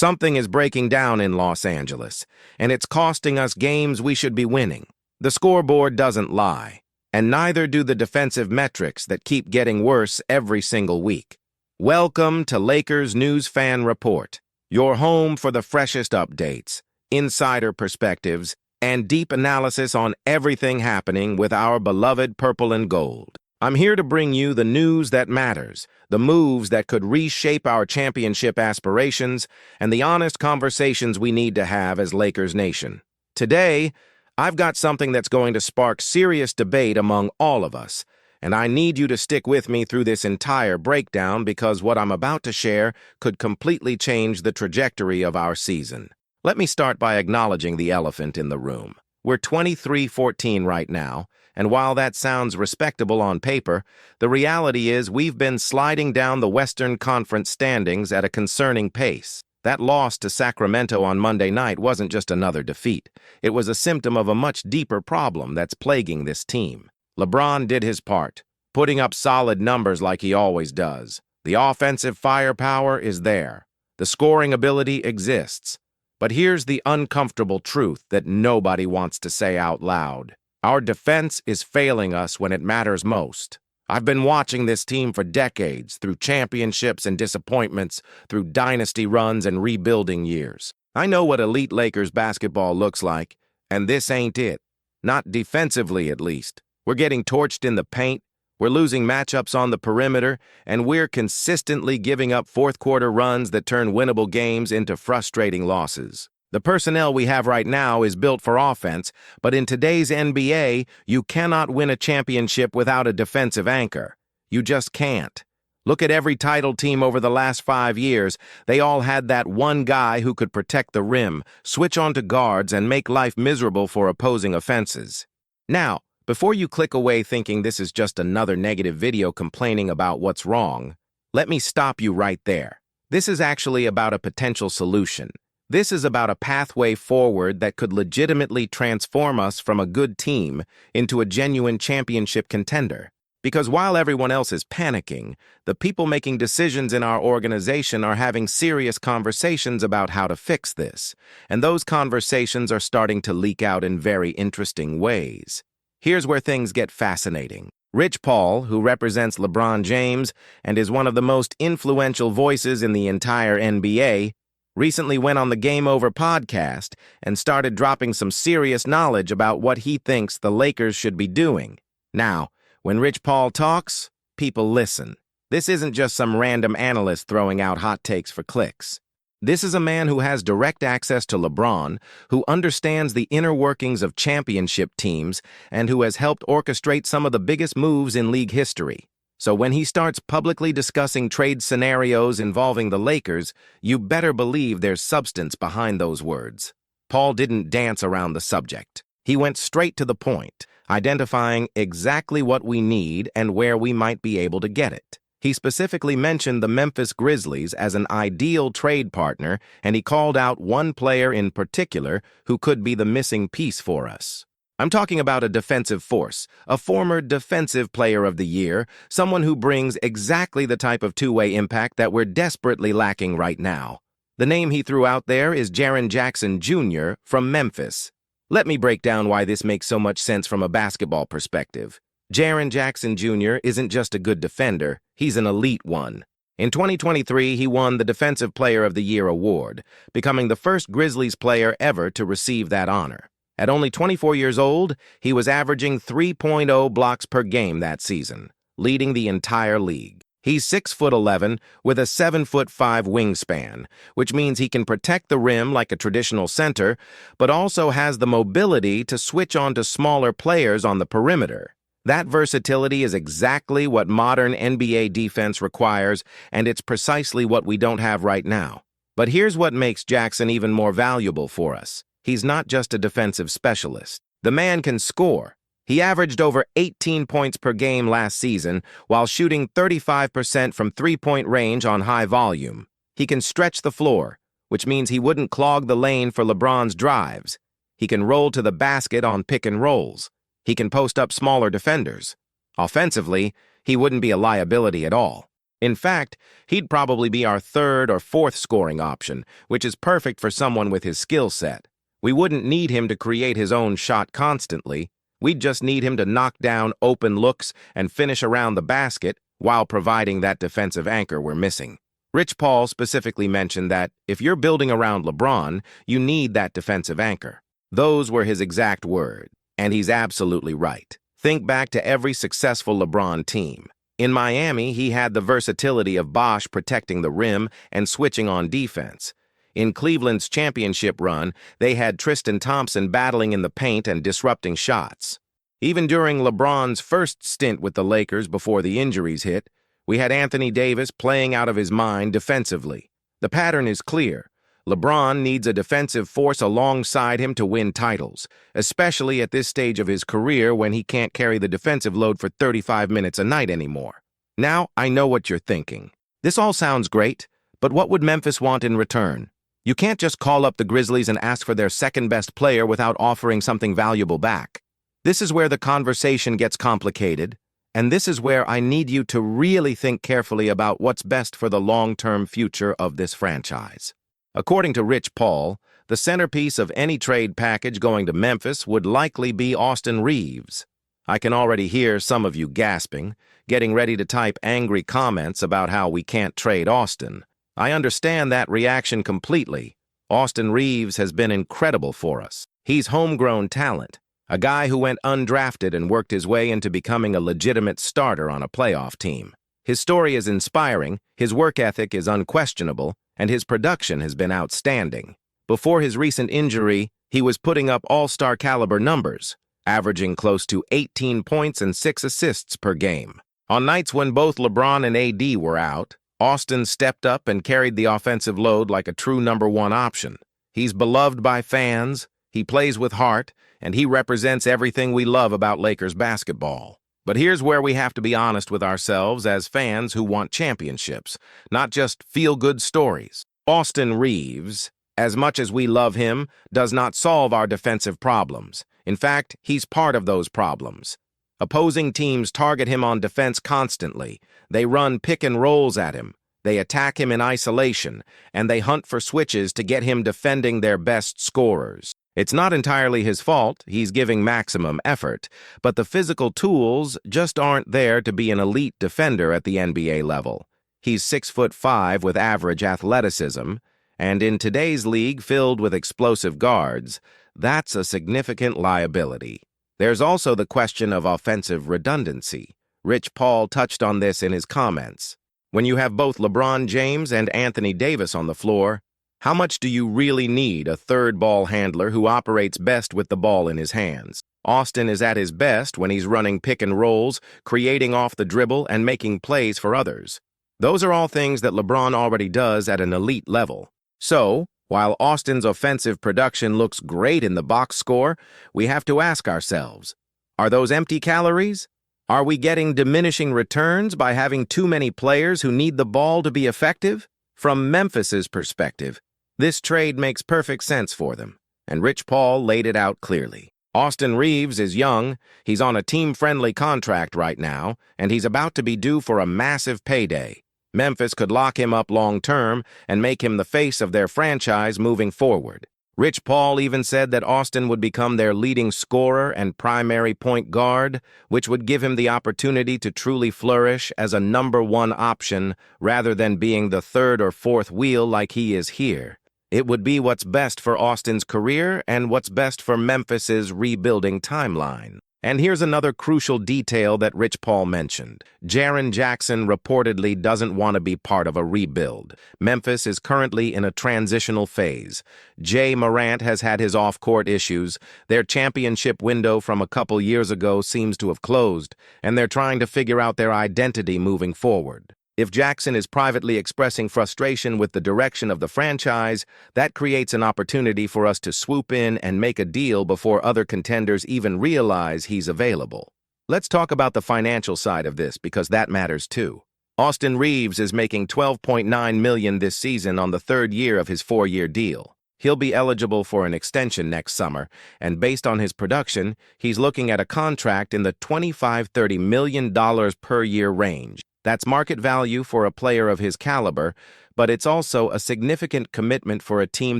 Something is breaking down in Los Angeles, and it's costing us games we should be winning. The scoreboard doesn't lie, and neither do the defensive metrics that keep getting worse every single week. Welcome to Lakers News Fan Report, your home for the freshest updates, insider perspectives, and deep analysis on everything happening with our beloved purple and gold. I'm here to bring you the news that matters, the moves that could reshape our championship aspirations, and the honest conversations we need to have as Lakers Nation. Today, I've got something that's going to spark serious debate among all of us, and I need you to stick with me through this entire breakdown because what I'm about to share could completely change the trajectory of our season. Let me start by acknowledging the elephant in the room. We're 23-14 right now, and while that sounds respectable on paper, the reality is we've been sliding down the Western Conference standings at a concerning pace. That loss to Sacramento on Monday night wasn't just another defeat. It was a symptom of a much deeper problem that's plaguing this team. LeBron did his part, putting up solid numbers like he always does. The offensive firepower is there. The scoring ability exists. But here's the uncomfortable truth that nobody wants to say out loud. Our defense is failing us when it matters most. I've been watching this team for decades, through championships and disappointments, through dynasty runs and rebuilding years. I know what elite Lakers basketball looks like, and this ain't it. Not defensively, at least. We're getting torched in the paint, we're losing matchups on the perimeter, and we're consistently giving up fourth-quarter runs that turn winnable games into frustrating losses. The personnel we have right now is built for offense, but in today's NBA, you cannot win a championship without a defensive anchor. You just can't. Look at every title team over the last 5 years. They all had that one guy who could protect the rim, switch onto guards, and make life miserable for opposing offenses. Now, before you click away thinking this is just another negative video complaining about what's wrong, let me stop you right there. This is actually about a potential solution. This is about a pathway forward that could legitimately transform us from a good team into a genuine championship contender. Because while everyone else is panicking, the people making decisions in our organization are having serious conversations about how to fix this. And those conversations are starting to leak out in very interesting ways. Here's where things get fascinating. Rich Paul, who represents LeBron James and is one of the most influential voices in the entire NBA, recently went on the Game Over podcast and started dropping some serious knowledge about what he thinks the Lakers should be doing. Now, when Rich Paul talks, people listen. This isn't just some random analyst throwing out hot takes for clicks. This is a man who has direct access to LeBron, who understands the inner workings of championship teams, and who has helped orchestrate some of the biggest moves in league history. So when he starts publicly discussing trade scenarios involving the Lakers, you better believe there's substance behind those words. Paul didn't dance around the subject. He went straight to the point, identifying exactly what we need and where we might be able to get it. He specifically mentioned the Memphis Grizzlies as an ideal trade partner, and he called out one player in particular who could be the missing piece for us. I'm talking about a defensive force, a former Defensive Player of the Year, someone who brings exactly the type of two-way impact that we're desperately lacking right now. The name he threw out there is Jaren Jackson Jr. from Memphis. Let me break down why this makes so much sense from a basketball perspective. Jaren Jackson Jr. isn't just a good defender, he's an elite one. In 2023, he won the Defensive Player of the Year award, becoming the first Grizzlies player ever to receive that honor. At only 24 years old, he was averaging 3.0 blocks per game that season, leading the entire league. He's 6'11" with a 7'5" wingspan, which means he can protect the rim like a traditional center, but also has the mobility to switch onto smaller players on the perimeter. That versatility is exactly what modern NBA defense requires, and it's precisely what we don't have right now. But here's what makes Jackson even more valuable for us. He's not just a defensive specialist. The man can score. He averaged over 18 points per game last season while shooting 35% from three-point range on high volume. He can stretch the floor, which means he wouldn't clog the lane for LeBron's drives. He can roll to the basket on pick and rolls. He can post up smaller defenders. Offensively, he wouldn't be a liability at all. In fact, he'd probably be our third or fourth scoring option, which is perfect for someone with his skill set. We wouldn't need him to create his own shot constantly. We'd just need him to knock down open looks and finish around the basket while providing that defensive anchor we're missing. Rich Paul specifically mentioned that if you're building around LeBron, you need that defensive anchor. Those were his exact words, and he's absolutely right. Think back to every successful LeBron team. In Miami, he had the versatility of Bosh protecting the rim and switching on defense. In Cleveland's championship run, they had Tristan Thompson battling in the paint and disrupting shots. Even during LeBron's first stint with the Lakers before the injuries hit, we had Anthony Davis playing out of his mind defensively. The pattern is clear. LeBron needs a defensive force alongside him to win titles, especially at this stage of his career when he can't carry the defensive load for 35 minutes a night anymore. Now, I know what you're thinking. This all sounds great, but what would Memphis want in return? You can't just call up the Grizzlies and ask for their second-best player without offering something valuable back. This is where the conversation gets complicated, and this is where I need you to really think carefully about what's best for the long-term future of this franchise. According to Rich Paul, the centerpiece of any trade package going to Memphis would likely be Austin Reaves. I can already hear some of you gasping, getting ready to type angry comments about how we can't trade Austin. I understand that reaction completely. Austin Reaves has been incredible for us. He's homegrown talent, a guy who went undrafted and worked his way into becoming a legitimate starter on a playoff team. His story is inspiring, his work ethic is unquestionable, and his production has been outstanding. Before his recent injury, he was putting up all-star caliber numbers, averaging close to 18 points and 6 assists per game. On nights when both LeBron and AD were out, Austin stepped up and carried the offensive load like a true number one option. He's beloved by fans, he plays with heart, and he represents everything we love about Lakers basketball. But here's where we have to be honest with ourselves as fans who want championships, not just feel-good stories. Austin Reaves, as much as we love him, does not solve our defensive problems. In fact, he's part of those problems. Opposing teams target him on defense constantly. They run pick and rolls at him. They attack him in isolation, and they hunt for switches to get him defending their best scorers. It's not entirely his fault, he's giving maximum effort, but the physical tools just aren't there to be an elite defender at the NBA level. He's 6'5" with average athleticism, and in today's league filled with explosive guards, that's a significant liability. There's also the question of offensive redundancy. Rich Paul touched on this in his comments. When you have both LeBron James and Anthony Davis on the floor, how much do you really need a third ball handler who operates best with the ball in his hands? Austin is at his best when he's running pick and rolls, creating off the dribble, and making plays for others. Those are all things that LeBron already does at an elite level. So, while Austin's offensive production looks great in the box score, we have to ask ourselves, are those empty calories? Are we getting diminishing returns by having too many players who need the ball to be effective? From Memphis's perspective, this trade makes perfect sense for them, and Rich Paul laid it out clearly. Austin Reaves is young, he's on a team-friendly contract right now, and he's about to be due for a massive payday. Memphis could lock him up long-term and make him the face of their franchise moving forward. Rich Paul even said that Austin would become their leading scorer and primary point guard, which would give him the opportunity to truly flourish as a number one option rather than being the third or fourth wheel like he is here. It would be what's best for Austin's career and what's best for Memphis's rebuilding timeline. And here's another crucial detail that Rich Paul mentioned. Jaren Jackson reportedly doesn't want to be part of a rebuild. Memphis is currently in a transitional phase. Jay Morant has had his off-court issues. Their championship window from a couple years ago seems to have closed, and they're trying to figure out their identity moving forward. If Jackson is privately expressing frustration with the direction of the franchise, that creates an opportunity for us to swoop in and make a deal before other contenders even realize he's available. Let's talk about the financial side of this because that matters too. Austin Reaves is making $12.9 million this season on the third year of his 4-year deal. He'll be eligible for an extension next summer, and based on his production, he's looking at a contract in the $25–30 million per year range. That's market value for a player of his caliber, but it's also a significant commitment for a team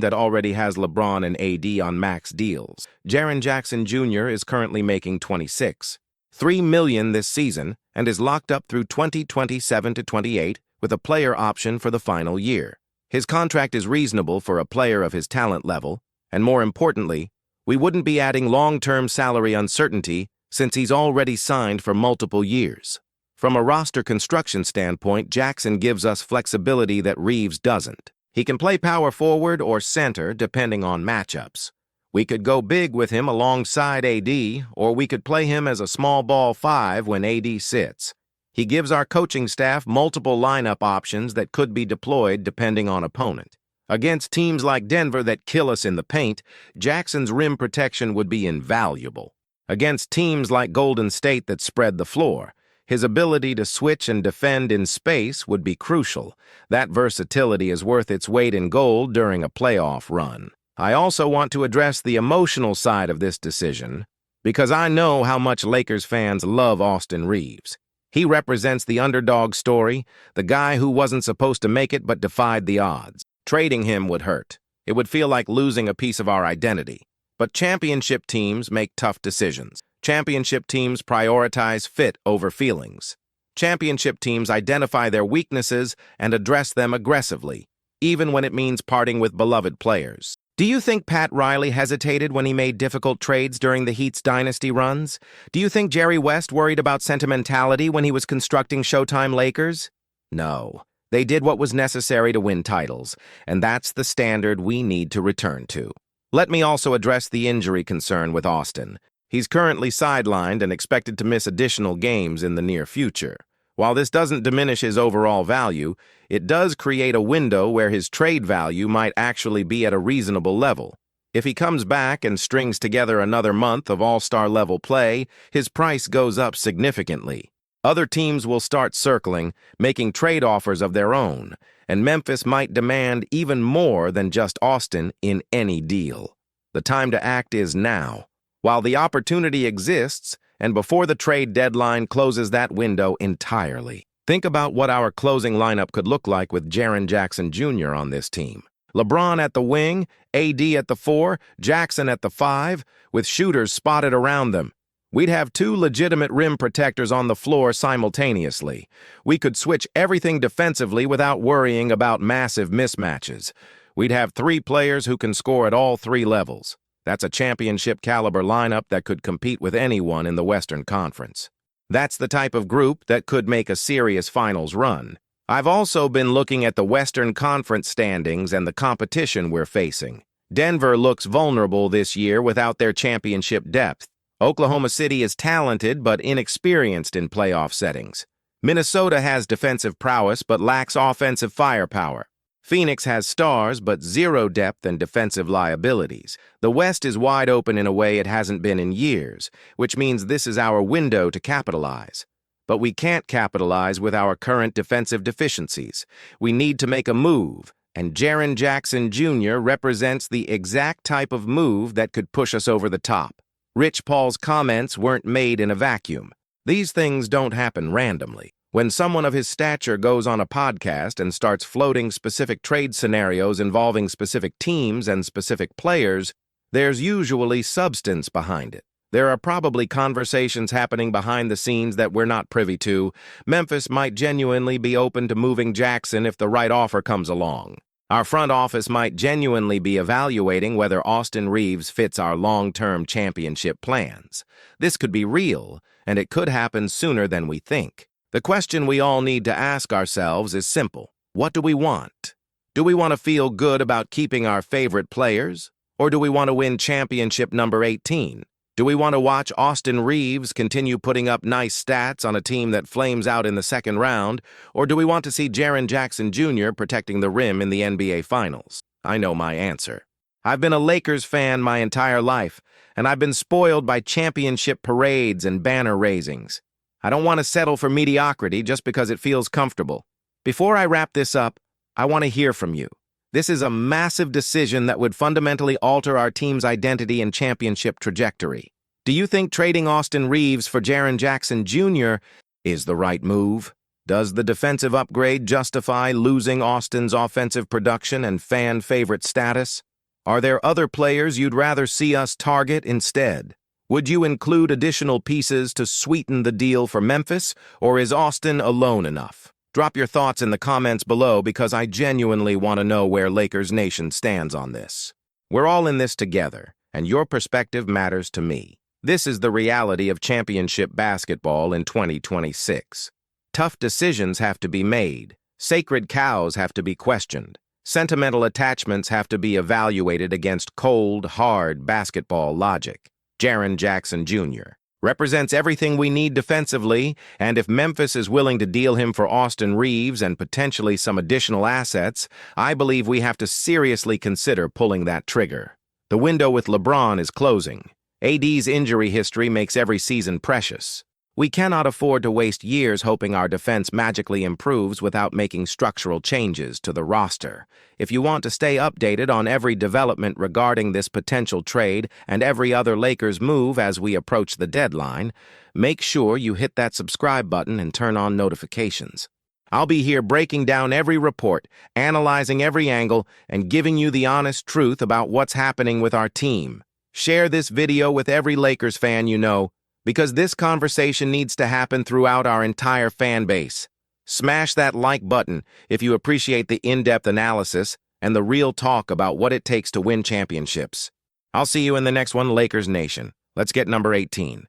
that already has LeBron and AD on max deals. Jaren Jackson Jr. is currently making 26. $3 million this season and is locked up through 2027 to 28 with a player option for the final year. His contract is reasonable for a player of his talent level, and more importantly, we wouldn't be adding long-term salary uncertainty since he's already signed for multiple years. From a roster construction standpoint, Jackson gives us flexibility that Reaves doesn't. He can play power forward or center depending on matchups. We could go big with him alongside AD, or we could play him as a small ball 5 when AD sits. He gives our coaching staff multiple lineup options that could be deployed depending on opponent. Against teams like Denver that kill us in the paint, Jackson's rim protection would be invaluable. Against teams like Golden State that spread the floor, his ability to switch and defend in space would be crucial. That versatility is worth its weight in gold during a playoff run. I also want to address the emotional side of this decision, because I know how much Lakers fans love Austin Reaves. He represents the underdog story, the guy who wasn't supposed to make it but defied the odds. Trading him would hurt. It would feel like losing a piece of our identity. But championship teams make tough decisions. Championship teams prioritize fit over feelings. Championship teams identify their weaknesses and address them aggressively, even when it means parting with beloved players. Do you think Pat Riley hesitated when he made difficult trades during the Heat's dynasty runs? Do you think Jerry West worried about sentimentality when he was constructing Showtime Lakers? No. They did what was necessary to win titles, and that's the standard we need to return to. Let me also address the injury concern with Austin. He's currently sidelined and expected to miss additional games in the near future. While this doesn't diminish his overall value, it does create a window where his trade value might actually be at a reasonable level. If he comes back and strings together another month of all-star level play, his price goes up significantly. Other teams will start circling, making trade offers of their own, and Memphis might demand even more than just Austin in any deal. The time to act is now. While the opportunity exists, and before the trade deadline closes that window entirely. Think about what our closing lineup could look like with Jaren Jackson Jr. on this team. LeBron at the wing, AD at the 4, Jackson at the 5, with shooters spotted around them. We'd have 2 legitimate rim protectors on the floor simultaneously. We could switch everything defensively without worrying about massive mismatches. We'd have 3 players who can score at all 3 levels. That's a championship-caliber lineup that could compete with anyone in the Western Conference. That's the type of group that could make a serious finals run. I've also been looking at the Western Conference standings and the competition we're facing. Denver looks vulnerable this year without their championship depth. Oklahoma City is talented but inexperienced in playoff settings. Minnesota has defensive prowess but lacks offensive firepower. Phoenix has stars but zero depth and defensive liabilities. The West is wide open in a way it hasn't been in years, which means this is our window to capitalize. But we can't capitalize with our current defensive deficiencies. We need to make a move, and Jaren Jackson Jr. represents the exact type of move that could push us over the top. Rich Paul's comments weren't made in a vacuum. These things don't happen randomly. When someone of his stature goes on a podcast and starts floating specific trade scenarios involving specific teams and specific players, there's usually substance behind it. There are probably conversations happening behind the scenes that we're not privy to. Memphis might genuinely be open to moving Jackson if the right offer comes along. Our front office might genuinely be evaluating whether Austin Reaves fits our long-term championship plans. This could be real, and it could happen sooner than we think. The question we all need to ask ourselves is simple. What do we want? Do we want to feel good about keeping our favorite players? Or do we want to win championship number 18? Do we want to watch Austin Reaves continue putting up nice stats on a team that flames out in the second round? Or do we want to see Jaren Jackson Jr. protecting the rim in the NBA Finals? I know my answer. I've been a Lakers fan my entire life, and I've been spoiled by championship parades and banner raisings. I don't want to settle for mediocrity just because it feels comfortable. Before I wrap this up, I want to hear from you. This is a massive decision that would fundamentally alter our team's identity and championship trajectory. Do you think trading Austin Reaves for Jaren Jackson Jr. is the right move? Does the defensive upgrade justify losing Austin's offensive production and fan-favorite status? Are there other players you'd rather see us target instead? Would you include additional pieces to sweeten the deal for Memphis, or is Austin alone enough? Drop your thoughts in the comments below because I genuinely want to know where Lakers Nation stands on this. We're all in this together, and your perspective matters to me. This is the reality of championship basketball in 2026. Tough decisions have to be made. Sacred cows have to be questioned. Sentimental attachments have to be evaluated against cold, hard basketball logic. Jaren Jackson Jr. represents everything we need defensively, and if Memphis is willing to deal him for Austin Reaves and potentially some additional assets, I believe we have to seriously consider pulling that trigger. The window with LeBron is closing. AD's injury history makes every season precious. We cannot afford to waste years hoping our defense magically improves without making structural changes to the roster. If you want to stay updated on every development regarding this potential trade and every other Lakers move as we approach the deadline, make sure you hit that subscribe button and turn on notifications. I'll be here breaking down every report, analyzing every angle, and giving you the honest truth about what's happening with our team. Share this video with every Lakers fan you know, because this conversation needs to happen throughout our entire fan base. Smash that like button if you appreciate the in-depth analysis and the real talk about what it takes to win championships. I'll see you in the next one, Lakers Nation. Let's get number 18.